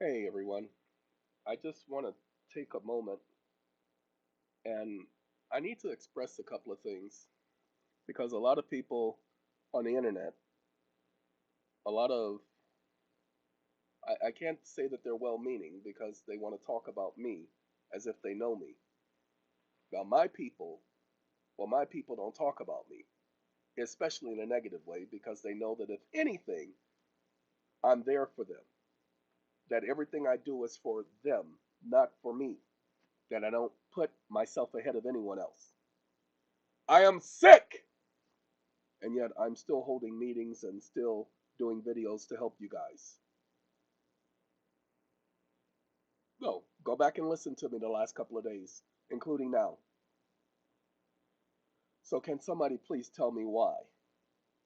Hey everyone, I just want to take a moment and I need to express a couple of things because a lot of people on the internet, a lot of, I can't say that they're well meaning because they want to talk about me as if they know me. Now, my people don't talk about me, especially in a negative way because they know that if anything, I'm there for them, that everything I do is for them, not for me, that I don't put myself ahead of anyone else. I am sick and yet I'm still holding meetings and still doing videos to help you guys. Go back and listen to me the last couple of days, including now. So can somebody please tell me why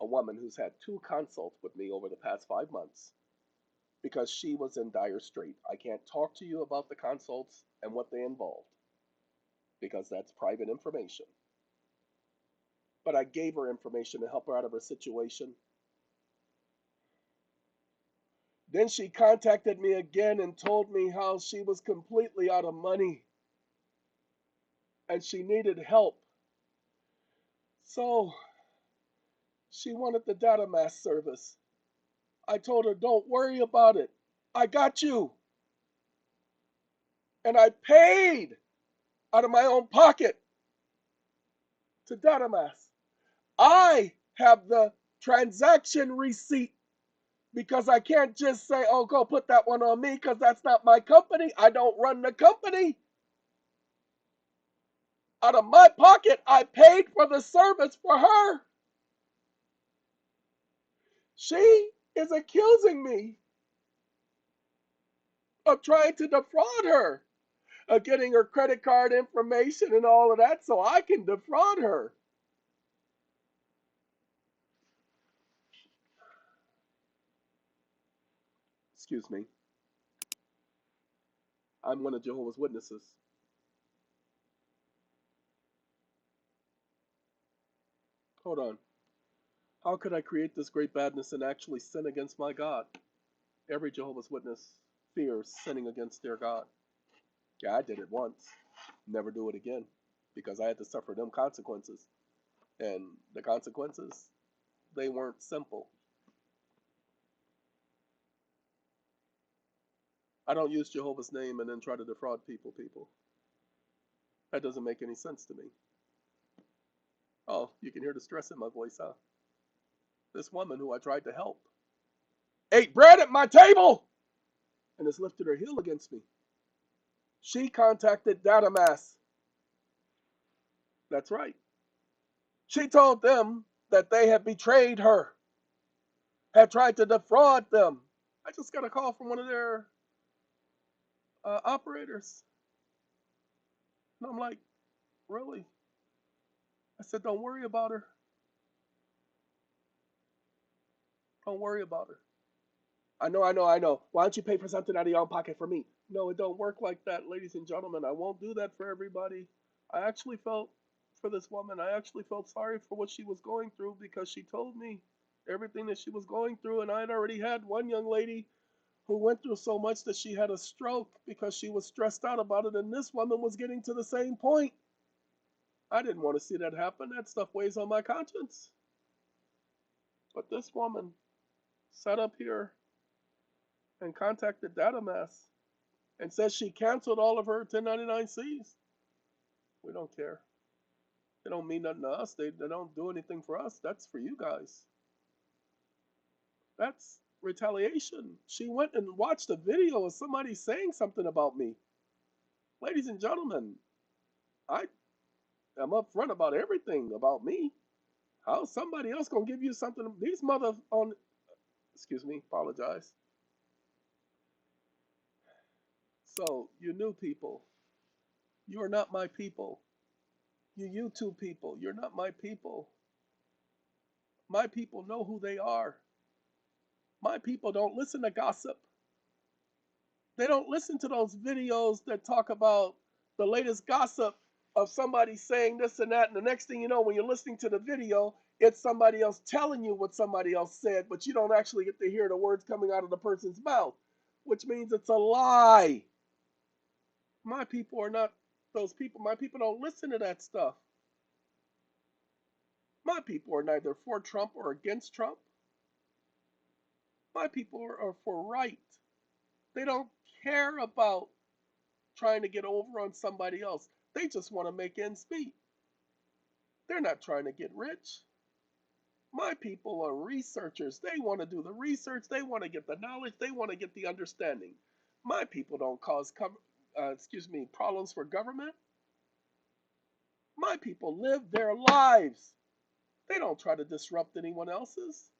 a woman who's had 2 consults with me over the past 5 months, because she was in dire strait. I can't talk to you about the consults and what they involved because that's private information. But I gave her information to help her out of her situation. Then she contacted me again and told me how she was completely out of money and she needed help. So she wanted the data mass service. I told her, don't worry about it. I got you. And I paid out of my own pocket to data mass. I have the transaction receipt because I can't just say, oh, go put that one on me because that's not my company. I don't run the company. Out of my pocket, I paid for the service for her. She is accusing me of trying to defraud her, of getting her credit card information and all of that so I can defraud her. Excuse me. I'm one of Jehovah's Witnesses. Hold on. How could I create this great badness and actually sin against my God? Every Jehovah's Witness fears sinning against their God. Yeah, I did it once. Never do it again because I had to suffer them consequences. And the consequences, they weren't simple. I don't use Jehovah's name and then try to defraud people. That doesn't make any sense to me. Oh, you can hear the stress in my voice, huh? This woman who I tried to help ate bread at my table and has lifted her heel against me. She contacted Datamass. That's right. She told them that they had betrayed her, had tried to defraud them. I just got a call from one of their operators. And I'm like, really? I said, don't worry about her. Don't worry about her. I know. Why don't you pay for something out of your own pocket for me? No, it don't work like that, ladies and gentlemen. I won't do that for everybody. I actually felt for this woman. I actually felt sorry for what she was going through because she told me everything that she was going through. And I had already had one young lady who went through so much that she had a stroke because she was stressed out about it. And this woman was getting to the same point. I didn't want to see that happen. That stuff weighs on my conscience. But this woman sat up here and contacted Datamass and says she canceled all of her 1099-Cs. We don't care. They don't mean nothing to us. They don't do anything for us. That's for you guys. That's retaliation. She went and watched a video of somebody saying something about me. Ladies and gentlemen, I am upfront about everything about me. How's somebody else gonna give you something? These mother on, excuse me, apologize. So you new people, you are not my people. You YouTube people, you're not my people. My people know who they are. My people don't listen to gossip. They don't listen to those videos that talk about the latest gossip of somebody saying this and that. And the next thing you know, when you're listening to the video, it's somebody else telling you what somebody else said, but you don't actually get to hear the words coming out of the person's mouth. which means it's a lie. My people are not those people. My people don't listen to that stuff. My people are neither for Trump or against Trump. My people are for right. They don't care about trying to get over on somebody else. They just want to make ends meet. They're not trying to get rich. My people are researchers. They want to do the research. They want to get the knowledge. They want to get the understanding. My people don't cause problems for government. My people live their lives. They don't try to disrupt anyone else's.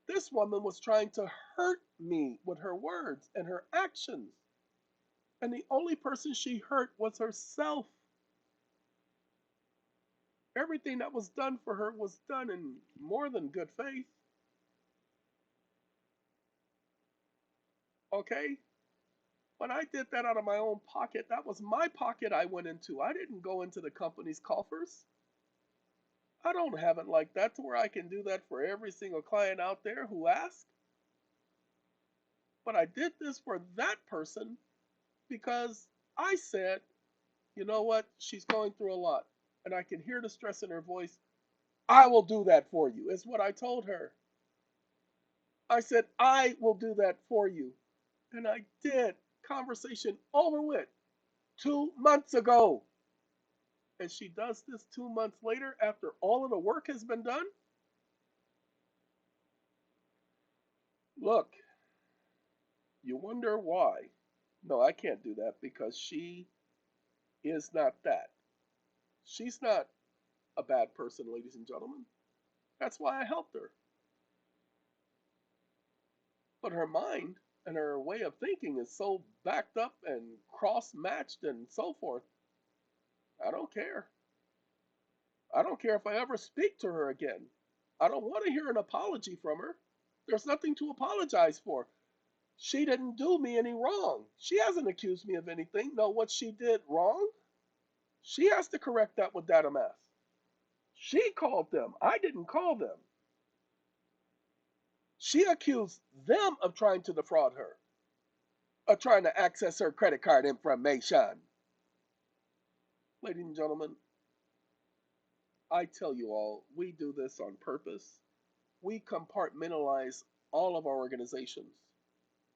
This woman was trying to hurt me with her words and her actions. And the only person she hurt was herself. Everything that was done for her was done in more than good faith. Okay? When I did that out of my own pocket, that was my pocket I went into. I didn't go into the company's coffers. I don't have it like that to where I can do that for every single client out there who asks. But I did this for that person because I said, you know what? She's going through a lot. And I can hear the stress in her voice. I will do that for you, is what I told her. I said, I will do that for you. And I did. Conversation over with 2 months ago. And she does this 2 months later after all of the work has been done? Look, you wonder why. No, I can't do that because she is not that. She's not a bad person, ladies and gentlemen. That's why I helped her. But her mind and her way of thinking is so backed up and cross-matched and so forth. I don't care. I don't care if I ever speak to her again. I don't want to hear an apology from her. There's nothing to apologize for. She didn't do me any wrong. She hasn't accused me of anything. No, what she did wrong, she has to correct that with Data Math. She called them. I didn't call them. She accused them of trying to defraud her, of trying to access her credit card information. Ladies and gentlemen, I tell you all, we do this on purpose. We compartmentalize all of our organizations,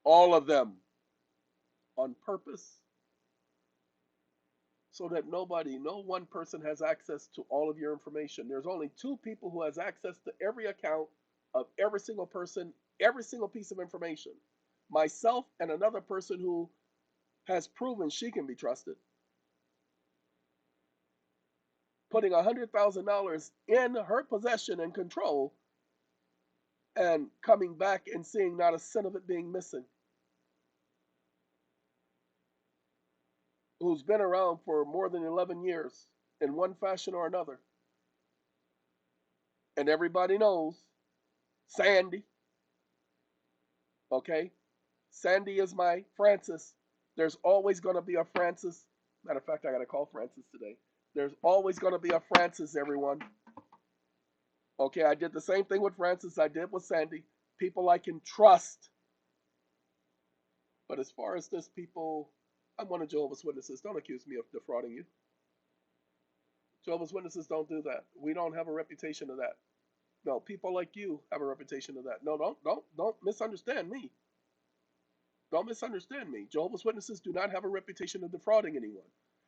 all of them, on purpose, so that no one person has access to all of your information. There's only 2 people who has access to every account of every single person, every single piece of information. Myself and another person who has proven she can be trusted. Putting $100,000 in her possession and control and coming back and seeing not a cent of it being missing. Who's been around for more than 11 years in one fashion or another. And everybody knows Sandy. Okay? Sandy is my Francis. There's always going to be a Francis. Matter of fact, I got to call Francis today. There's always going to be a Francis, everyone. Okay, I did the same thing with Francis I did with Sandy. People I can trust. But as far as this people, I'm one of Jehovah's Witnesses. Don't accuse me of defrauding you. Jehovah's Witnesses don't do that. We don't have a reputation of that. No, people like you have a reputation of that. No, don't misunderstand me. Don't misunderstand me. Jehovah's Witnesses do not have a reputation of defrauding anyone.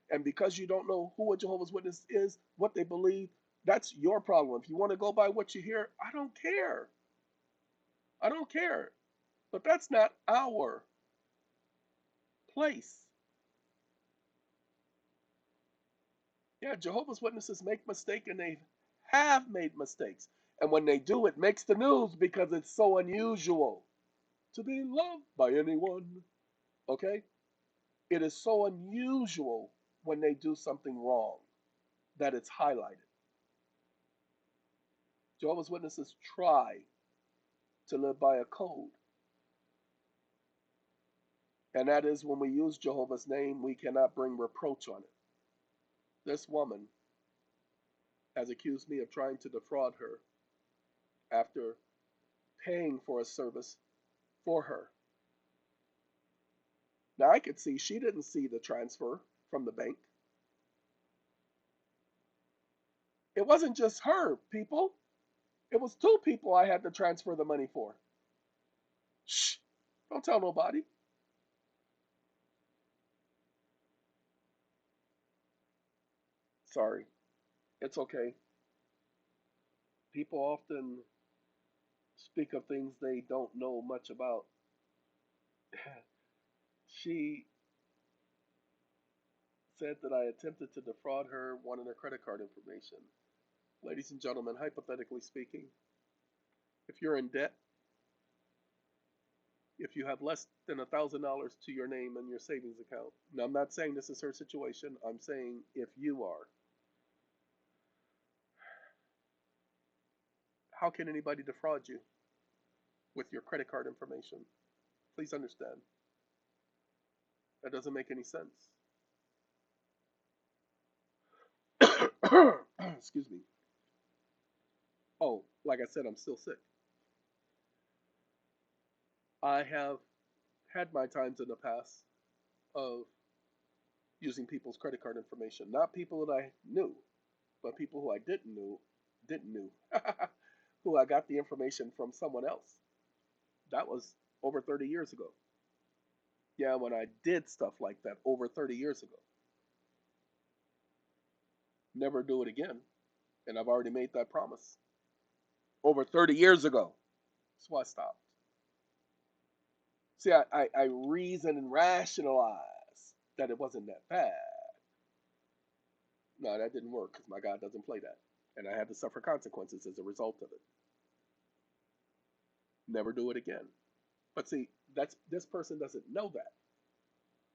And because you don't know who a Jehovah's Witness is, what they believe, that's your problem. If you want to go by what you hear, I don't care. I don't care. But that's not our place. Yeah, Jehovah's Witnesses make mistakes, and they have made mistakes. And when they do, it makes the news because it's so unusual to be loved by anyone. Okay? It is so unusual when they do something wrong that it's highlighted. Jehovah's Witnesses try to live by a code. And that is when we use Jehovah's name, we cannot bring reproach on it. This woman has accused me of trying to defraud her after paying for a service for her. Now I could see she didn't see the transfer from the bank. It wasn't just her, people. It was two people I had to transfer the money for. Shh, don't tell nobody. Sorry, it's okay. People often speak of things they don't know much about. She said that I attempted to defraud her, wanting her credit card information. Ladies and gentlemen, hypothetically speaking, if you're in debt, if you have less than $1,000 to your name in your savings account, now I'm not saying this is her situation, I'm saying if you are, how can anybody defraud you with your credit card information? Please understand. That doesn't make any sense. Excuse me. Oh, like I said, I'm still sick. I have had my times in the past of using people's credit card information. Not people that I knew, but people who I didn't know, who I got the information from someone else. That was over 30 years ago. Yeah, when I did stuff like that over 30 years ago. Never do it again. And I've already made that promise. Over 30 years ago. That's why I stopped. See, I reason and rationalize that it wasn't that bad. No, that didn't work because my God doesn't play that. And I had to suffer consequences as a result of it. Never do it again. But see, this person doesn't know that.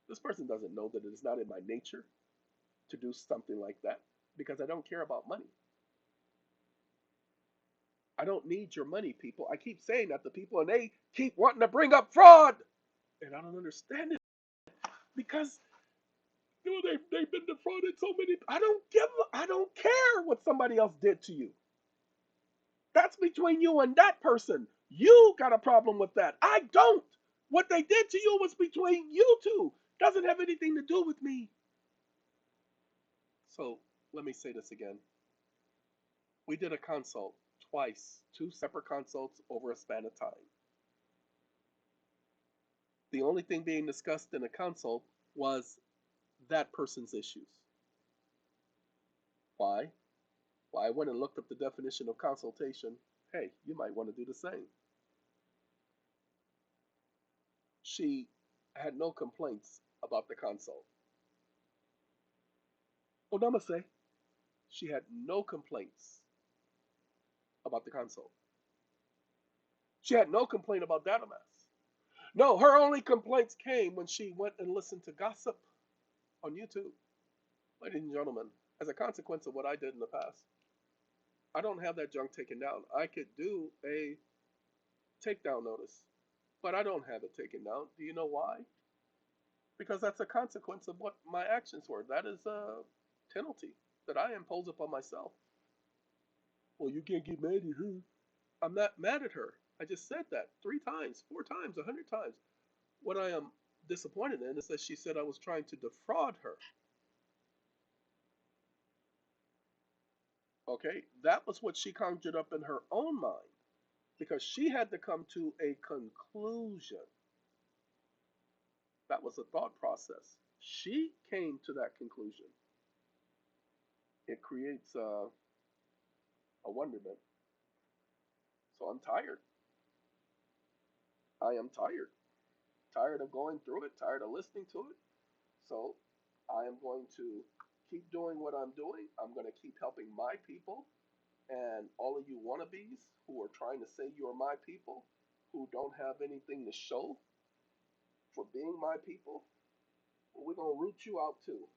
This person doesn't know that it is not in my nature to do something like that because I don't care about money. I don't need your money, people. I keep saying that to people and they keep wanting to bring up fraud. And I don't understand it because they've been defrauded so many. I don't care what somebody else did to you. That's between you and that person. You got a problem with that. I don't. What they did to you was between you two. Doesn't have anything to do with me. So let me say this again. We did a consult twice, two separate consults over a span of time. The only thing being discussed in a consult was that person's issues. Why? Well, I went and looked up the definition of consultation. Hey, you might want to do the same. She had no complaints about the consult. Oh, namaste. She had no complaints about the consult. She had no complaint about Datamass. No, her only complaints came when she went and listened to gossip on YouTube. Ladies and gentlemen, as a consequence of what I did in the past, I don't have that junk taken down. I could do a takedown notice, but I don't have it taken down. Do you know why? Because that's a consequence of what my actions were. That is a penalty that I impose upon myself. Well, you can't get mad at her. I'm not mad at her. I just said that 3 times, 4 times, 100 times. What I am disappointed in is that she said I was trying to defraud her. Okay, that was what she conjured up in her own mind because she had to come to a conclusion. That was a thought process. She came to that conclusion. It creates a wonderment. So I'm tired. I am tired. Tired of going through it, tired of listening to it. So I am going to keep doing what I'm doing. I'm going to keep helping my people and all of you wannabes who are trying to say you're my people, who don't have anything to show for being my people. Well, we're going to root you out too.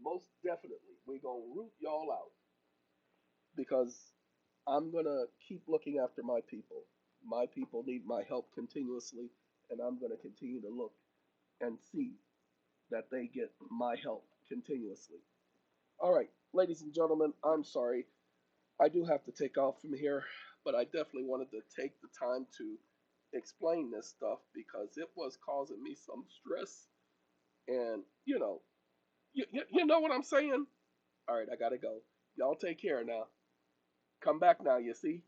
Most definitely. We're going to root y'all out because I'm going to keep looking after my people. My people need my help continuously, and I'm going to continue to look and see that they get my help continuously. All right, ladies and gentlemen, I'm sorry. I do have to take off from here, but I definitely wanted to take the time to explain this stuff because it was causing me some stress. And, you know what I'm saying? All right, I got to go. Y'all take care now. Come back now, you see?